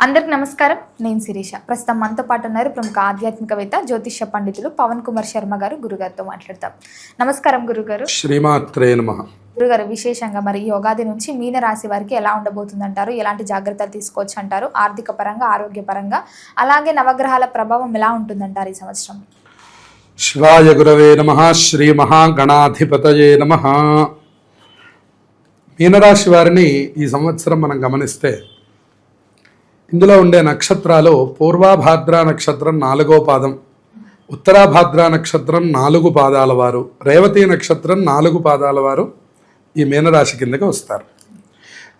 అందరికి నమస్కారం. నేను శిరీష. ప్రస్తుతం మనతో పాటు ఉన్నారు ప్రముఖ ఆధ్యాత్మికవేత్త జ్యోతిష్య పండితులు పవన్ కుమార్ శర్మ గారు. గురుగారితో మాట్లాడతాం. నమస్కారం గురుగారు. శ్రీమాత్రే నమః. గురుగారు, విశేషంగా మరి ఈ యోగాది నుంచి మీన రాశి వారికి ఎలా ఉండబోతుంది అంటారు? ఎలాంటి జాగ్రత్తలు తీసుకోవచ్చు అంటారు? ఆర్థిక పరంగా, ఆరోగ్యపరంగా, అలాగే నవగ్రహాల ప్రభావం ఎలా ఉంటుందంటారు ఈ సంవత్సరం? శివాయ గురవే నమః. శ్రీ మహాగణాధిపతయే నమః. మీనరాశి వారిని ఈ సంవత్సరం మనం గమనిస్తే ఇందులో ఉండే నక్షత్రాలు పూర్వాభాద్ర నక్షత్రం 4వ పాదం, ఉత్తరాభాద్ర నక్షత్రం 4 పాదాల వారు, రేవతి నక్షత్రం 4 పాదాల వారు ఈ మీనరాశి కిందకి వస్తారు.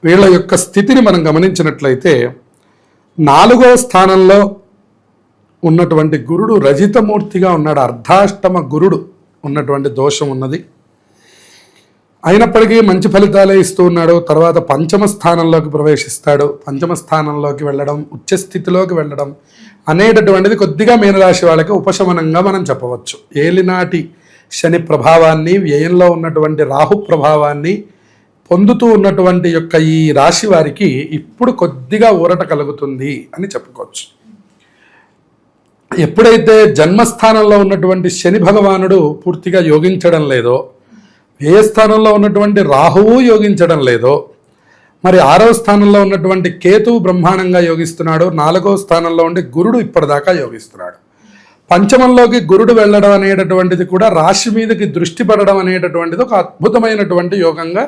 వీళ్ళ యొక్క స్థితిని మనం గమనించినట్లయితే 4వ స్థానంలో ఉన్నటువంటి గురుడు రజితమూర్తిగా ఉన్నాడు. అర్ధాష్టమ గురుడు ఉన్నటువంటి దోషం ఉన్నది. అయినప్పటికీ మంచి ఫలితాలే ఇస్తూ ఉన్నాడు. తర్వాత పంచమ స్థానంలోకి ప్రవేశిస్తాడు. పంచమ స్థానంలోకి వెళ్ళడం, ఉచ్చస్థితిలోకి వెళ్ళడం అనేటటువంటిది కొద్దిగా మీనరాశి వాళ్ళకి ఉపశమనంగా మనం చెప్పవచ్చు. ఏలినాటి శని ప్రభావాన్ని, వ్యయంలో ఉన్నటువంటి రాహు ప్రభావాన్ని పొందుతూ ఉన్నటువంటి యొక్క ఈ రాశి వారికి ఇప్పుడు కొద్దిగా ఊరట కలుగుతుంది అని చెప్పుకోవచ్చు. ఎప్పుడైతే జన్మస్థానంలో ఉన్నటువంటి శని భగవానుడు పూర్తిగా యోగించడం లేదో, ఏ స్థానంలో ఉన్నటువంటి రాహువు యోగించడం లేదో, మరి 6వ స్థానంలో ఉన్నటువంటి కేతువు బ్రహ్మాండంగా యోగిస్తున్నాడు. 4వ స్థానంలో ఉండి గురుడు ఇప్పటిదాకా యోగిస్తున్నాడు. పంచమంలోకి గురుడు వెళ్ళడం అనేటటువంటిది కూడా రాశి మీదకి దృష్టి పడడం అనేటటువంటిది ఒక అద్భుతమైనటువంటి యోగంగా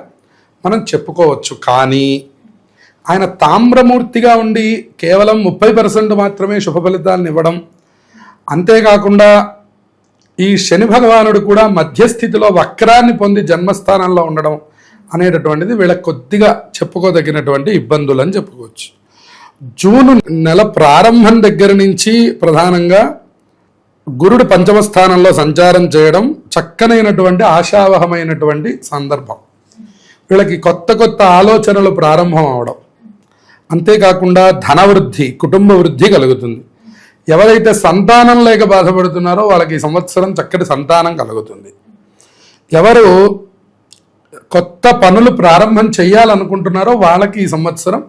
మనం చెప్పుకోవచ్చు. కానీ ఆయన తామ్రమూర్తిగా ఉండి కేవలం 30% మాత్రమే శుభ ఫలితాలను ఇవ్వడం, అంతేకాకుండా ఈ శని భగవానుడు కూడా మధ్యస్థితిలో వక్రాన్ని పొంది జన్మస్థానంలో ఉండడం అనేటటువంటిది వీళ్ళకి కొద్దిగా చెప్పుకోదగినటువంటి ఇబ్బందులు అని చెప్పుకోవచ్చు. జూన్ నెల ప్రారంభం దగ్గర నుంచి ప్రధానంగా గురుడు పంచమ స్థానంలో సంచారం చేయడం చక్కనైనటువంటి ఆశావహమైనటువంటి సందర్భం. వీళ్ళకి కొత్త కొత్త ఆలోచనలు ప్రారంభం అవడం, అంతేకాకుండా ధనవృద్ధి, కుటుంబ వృద్ధి కలుగుతుంది. ఎవరైతే సంతానం లేక బాధపడుతున్నారో వాళ్ళకి ఈ సంవత్సరం చక్కటి సంతానం కలుగుతుంది. ఎవరు కొత్త పనులు ప్రారంభం చేయాలనుకుంటున్నారో వాళ్ళకి ఈ సంవత్సరం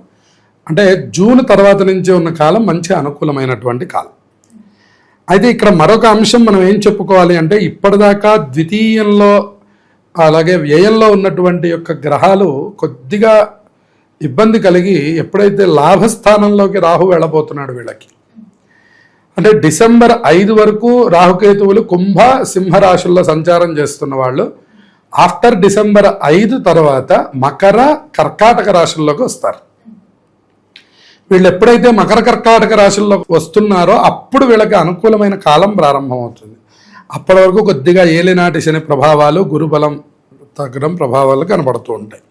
అంటే జూన్ తర్వాత నుంచి ఉన్న కాలం మంచి అనుకూలమైనటువంటి కాలం. అయితే ఇక్కడ మరొక అంశం మనం ఏం చెప్పుకోవాలి అంటే, ఇప్పటిదాకా ద్వితీయంలో అలాగే వ్యయంలో ఉన్నటువంటి యొక్క గ్రహాలు కొద్దిగా ఇబ్బంది కలిగి ఎప్పుడైతే లాభస్థానంలోకి రాహు వెళ్ళబోతున్నాడు వీళ్ళకి, అంటే డిసెంబర్ 5 వరకు రాహుకేతువులు కుంభ సింహరాశుల్లో సంచారం చేస్తున్న వాళ్ళు ఆఫ్టర్ డిసెంబర్ 5 తర్వాత మకర కర్కాటక రాశుల్లోకి వస్తారు. వీళ్ళు ఎప్పుడైతే మకర కర్కాటక రాశుల్లో వస్తున్నారో అప్పుడు వీళ్ళకి అనుకూలమైన కాలం ప్రారంభమవుతుంది. అప్పటి వరకు కొద్దిగా ఏలినాటి శని ప్రభావాలు, గురుబలం తగ్గడం ప్రభావాలు కనబడుతూ ఉంటాయి.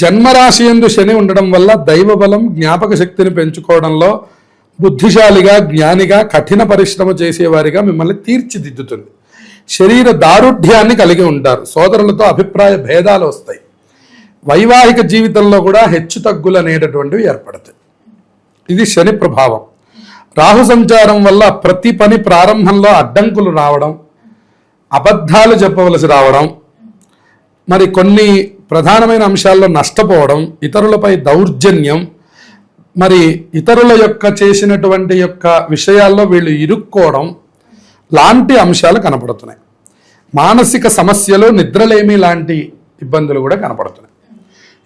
జన్మరాశి యందు శని ఉండడం వల్ల దైవ బలం, జ్ఞాపక శక్తిని పెంచుకోవడంలో బుద్ధిశాలిగా, జ్ఞానిగా, కఠిన పరిశ్రమ చేసేవారిగా మిమ్మల్ని తీర్చిదిద్దుతుంది. శరీర దారుఢ్యాన్ని కలిగి ఉంటారు. సోదరులతో అభిప్రాయ భేదాలు వస్తాయి. వైవాహిక జీవితంలో కూడా హెచ్చు తగ్గులు అనేటటువంటివి ఏర్పడతాయి. ఇది శని ప్రభావం. రాహు సంచారం వల్ల ప్రతి పని ప్రారంభంలో అడ్డంకులు రావడం, అబద్ధాలు చెప్పవలసి రావడం, మరి కొన్ని ప్రధానమైన అంశాల్లో నష్టపోవడం, ఇతరులపై దౌర్జన్యం, మరి ఇతరుల యొక్క చేసినటువంటి యొక్క విషయాల్లో వీళ్ళు ఇరుక్కోవడం లాంటి అంశాలు కనపడుతున్నాయి. మానసిక సమస్యలు, నిద్రలేమి లాంటి ఇబ్బందులు కూడా కనపడుతున్నాయి.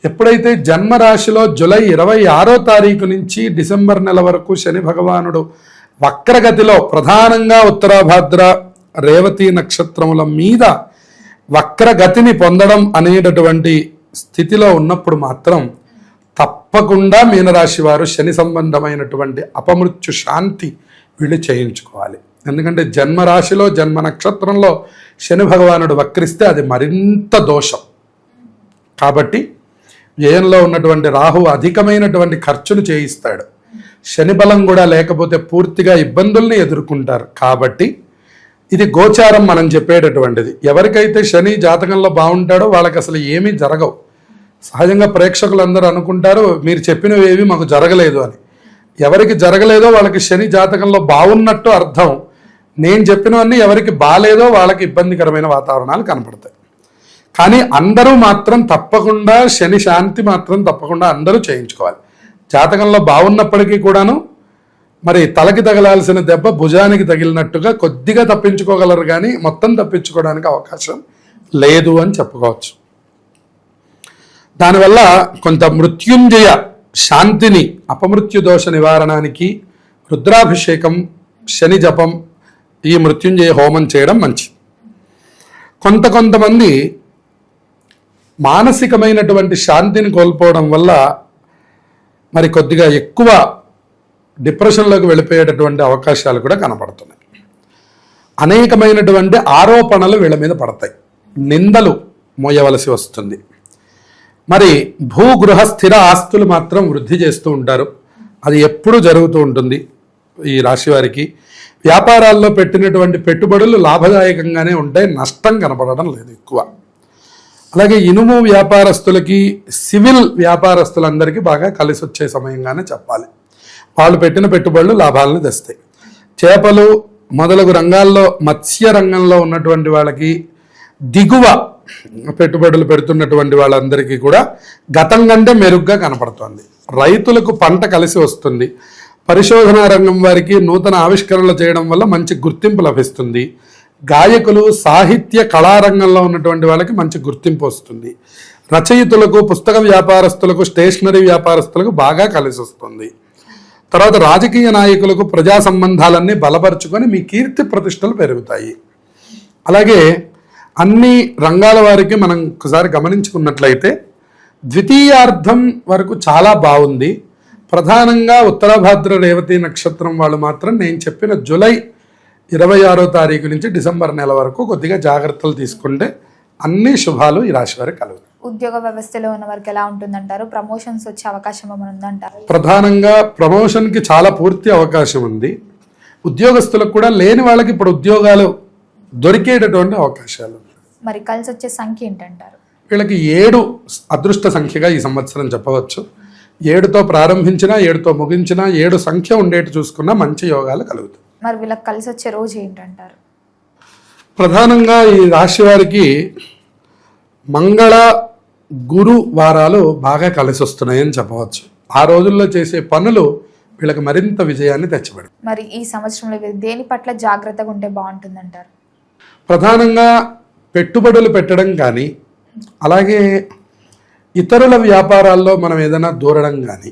ఎప్పుడైతే జన్మరాశిలో జూలై 26వ తారీఖు నుంచి డిసెంబర్ నెల వరకు శని భగవానుడు వక్రగతిలో ప్రధానంగా ఉత్తరాభాద్ర, రేవతి నక్షత్రముల మీద వక్రగతిని పొందడం అనేటటువంటి స్థితిలో ఉన్నప్పుడు మాత్రం తప్పకుండా మీనరాశి వారు శని సంబంధమైనటువంటి అపమృత్యు శాంతి వీళ్ళు చేయించుకోవాలి. ఎందుకంటే జన్మరాశిలో, జన్మ నక్షత్రంలో శని భగవానుడు వక్రిస్తే అది మరింత దోషం. కాబట్టి వ్యయంలో ఉన్నటువంటి రాహు అధికమైనటువంటి ఖర్చును చేయిస్తాడు. శని బలం కూడా లేకపోతే పూర్తిగా ఇబ్బందుల్ని ఎదుర్కొంటారు. కాబట్టి ఇది గోచారం మనం చెప్పేటటువంటిది. ఎవరికైతే శని జాతకంలో బాగుంటాడో వాళ్ళకి అసలు ఏమీ జరగవు. సహజంగా ప్రేక్షకులందరూ అనుకుంటారు మీరు చెప్పినవి ఏవి మాకు జరగలేదు అని. ఎవరికి జరగలేదో వాళ్ళకి శని జాతకంలో బాగున్నట్టు అర్థం. నేను చెప్పినవన్నీ ఎవరికి బాలేదో వాళ్ళకి ఇబ్బందికరమైన వాతావరణాలు కనపడతాయి. కానీ అందరూ మాత్రం తప్పకుండా శని శాంతి మాత్రం తప్పకుండా అందరూ చేయించుకోవాలి. జాతకంలో బాగున్నప్పటికీ కూడాను మరి తలకి తగలాల్సిన దెబ్బ భుజానికి తగిలినట్టుగా కొద్దిగా తప్పించుకోగలరు, కానీ మొత్తం తప్పించుకోవడానికి అవకాశం లేదు అని చెప్పుకోవచ్చు. దానివల్ల కొంత మృత్యుంజయ శాంతిని, అపమృత్యు దోష నివారణానికి రుద్రాభిషేకం, శని జపం, ఈ మృత్యుంజయ హోమం చేయడం మంచిది. కొంతమంది మానసికమైనటువంటి శాంతిని కోల్పోవడం వల్ల మరి కొద్దిగా ఎక్కువ డిప్రెషన్లోకి వెళ్ళిపోయేటటువంటి అవకాశాలు కూడా కనపడుతున్నాయి. అనేకమైనటువంటి ఆరోపణలు వీళ్ళ మీద పడతాయి, నిందలు మోయవలసి వస్తుంది. మరి భూగృహ స్థిర ఆస్తులు మాత్రం వృద్ధి చేస్తూ ఉంటారు, అది ఎప్పుడూ జరుగుతూ ఉంటుంది ఈ రాశి వారికి. వ్యాపారాల్లో పెట్టినటువంటి పెట్టుబడులు లాభదాయకంగానే ఉంటాయి, నష్టం కనపడడం లేదు ఎక్కువ. అలాగే ఇనుము వ్యాపారస్తులకి, సివిల్ వ్యాపారస్తులందరికీ బాగా కలిసి వచ్చే సమయంగానే చెప్పాలి. వాళ్ళు పెట్టిన పెట్టుబడులు లాభాలను తెస్తాయి. చేపలు మొదలగు రంగాల్లో, మత్స్య రంగంలో ఉన్నటువంటి వాళ్ళకి, దిగువ పెట్టుబడులు పెడుతున్నటువంటి వాళ్ళందరికీ కూడా గతం కంటే మెరుగ్గా కనపడుతుంది. రైతులకు పంట కలిసి వస్తుంది. పరిశోధనా రంగం వారికి నూతన ఆవిష్కరణలు చేయడం వల్ల మంచి గుర్తింపు లభిస్తుంది. గాయకులు, సాహిత్య కళారంగంలో ఉన్నటువంటి వాళ్ళకి మంచి గుర్తింపు వస్తుంది. రచయితులకు, పుస్తక వ్యాపారస్తులకు, స్టేషనరీ వ్యాపారస్తులకు బాగా కలిసి వస్తుంది. తర్వాత రాజకీయ నాయకులకు ప్రజా సంబంధాలన్నీ బలపరుచుకొని మీ కీర్తి ప్రతిష్టలు పెరుగుతాయి. అలాగే అన్ని రంగాల వారికి మనం ఒకసారి గమనించుకున్నట్లయితే ద్వితీయార్థం వరకు చాలా బాగుంది. ప్రధానంగా ఉత్తరాభాద్ర రేవతి నక్షత్రం వాళ్ళు మాత్రం నేను చెప్పిన జూలై 26వ తారీఖు నుంచి డిసెంబర్ నెల వరకు కొద్దిగా జాగ్రత్తలు తీసుకుంటే అన్ని శుభాలు ఈ రాశి వారికి కలుగుతాయి. ఉద్యోగ వ్యవస్థలో ఉన్న వారికి ఎలా ఉంటుందంటారు? ప్రమోషన్స్ వచ్చే అవకాశం ఏమైనా ఉందంటారు? ప్రధానంగా ప్రమోషన్కి చాలా పూర్తి అవకాశం ఉంది. ఉద్యోగస్తులకు కూడా, లేని వాళ్ళకి ఇప్పుడు ఉద్యోగాలు దొరికేటటువంటి అవకాశాలు. మరి కలిసి వచ్చే సంఖ్య ఏంటంటారు? వీళ్ళకి 7 అదృష్ట సంఖ్యగా ఈ సంవత్సరం చెప్పవచ్చు. 7తో ప్రారంభించినా, 7తో ముగించినా, 7 సంఖ్య ఉండేటి చూసుకున్నా మంచి యోగాలు కలుగుతాయి. మరి వీళ్ళకి కలిసి వచ్చే రోజు ఏంటంటారు? ప్రధానంగా ఈ రాశి వారికి మంగళ, గురు వారాలు బాగా కలిసి వస్తున్నాయని చెప్పవచ్చు. ఆ రోజుల్లో చేసే పనులు వీళ్ళకి మరింత విజయాన్ని తెచ్చిపెడతాయి. మరి ఈ సంవత్సరంలో దేని పట్ల జాగ్రత్తగా ఉంటే బాగుంటుందంటారు? ప్రధానంగా పెట్టుబడులు పెట్టడం కానీ, అలాగే ఇతరుల వ్యాపారాల్లో మనం ఏదైనా దూరడం కానీ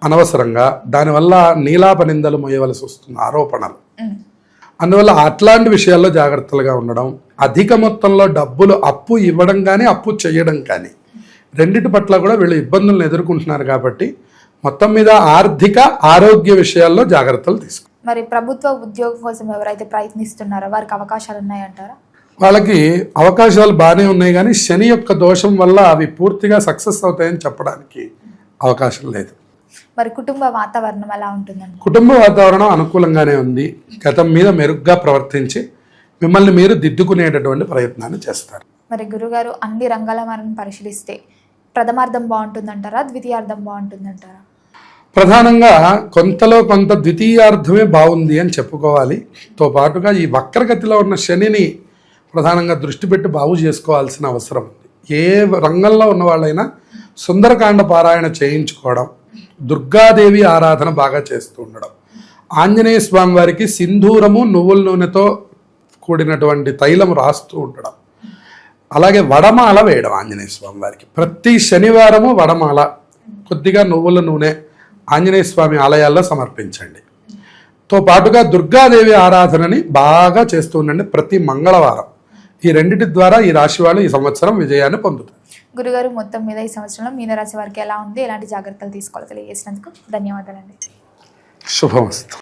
అనవసరంగా దానివల్ల నీలాప నిందలు మోయవలసి వస్తుంది, ఆరోపణలు. అందువల్ల అట్లాంటి విషయాల్లో జాగ్రత్తలుగా ఉండడం, అధిక మొత్తంలో డబ్బులు అప్పు ఇవ్వడం కానీ, అప్పు చేయడం కానీ, రెండిటి పట్ల కూడా వీళ్ళు ఇబ్బందులను ఎదుర్కొంటున్నారు. కాబట్టి మొత్తం మీద ఆర్థిక, ఆరోగ్య విషయాల్లో జాగ్రత్తలు తీసుకో. మరి ప్రభుత్వ ఉద్యోగం కోసం ఎవరైతే ప్రయత్నిస్తున్నారో వారికి అవకాశాలు ఉన్నాయంటారా? వాళ్ళకి అవకాశాలు బాగానే ఉన్నాయి, కానీ శని యొక్క దోషం వల్ల అవి పూర్తిగా సక్సెస్ అవుతాయని చెప్పడానికి అవకాశం లేదు. మరి కుటుంబ వాతావరణం ఎలా ఉంటుందండి? కుటుంబ వాతావరణం అనుకూలంగానే ఉంది. గతం మీద మెరుగ్గా ప్రవర్తించి మిమ్మల్ని మీరు దిద్దుకునేటటువంటి ప్రయత్నాన్ని చేస్తారు. మరి గురుగారు, అన్ని రంగాల మనం పరిశీలిస్తే ప్రథమార్థం బాగుంటుందంటారా, ద్వితీయార్థం బాగుంటుందంటారా? ప్రధానంగా కొంతలో కొంత ద్వితీయార్థమే బాగుంది అని చెప్పుకోవాలి. తో పాటుగా ఈ వక్రగతిలో ఉన్న శనిని ప్రధానంగా దృష్టి పెట్టి బాగు చేసుకోవాల్సిన అవసరం ఉంది. ఏ రంగంలో ఉన్న వాళ్ళైనా సుందరకాండ పారాయణ చేయించుకోవడం, దుర్గాదేవి ఆరాధన బాగా చేస్తూ ఉండడం, ఆంజనేయ స్వామి వారికి సింధూరము, నువ్వుల నూనెతో కూడినటువంటి తైలం రాస్తూ ఉండడం, అలాగే వడమాల వేయడం. ఆంజనేయ స్వామి వారికి ప్రతి శనివారము వడమాల, కొద్దిగా నువ్వుల నూనె ఆంజనేయ స్వామి ఆలయాల్లో సమర్పించండి. తో పాటుగా దుర్గాదేవి ఆరాధనని బాగా చేస్తూ ఉండండి ప్రతి మంగళవారం. ఈ రెండిటి ద్వారా ఈ రాశి వాళ్ళు ఈ సంవత్సరం విజయాన్ని పొందుతారు. గురుగారు, మొత్తం మీద ఈ సంవత్సరంలో మీనరాశి వారికి ఎలా ఉంది, ఎలాంటి జాగ్రత్తలు తీసుకోవాలో తెలియజేసినందుకు ధన్యవాదాలండి. శుభమస్తు.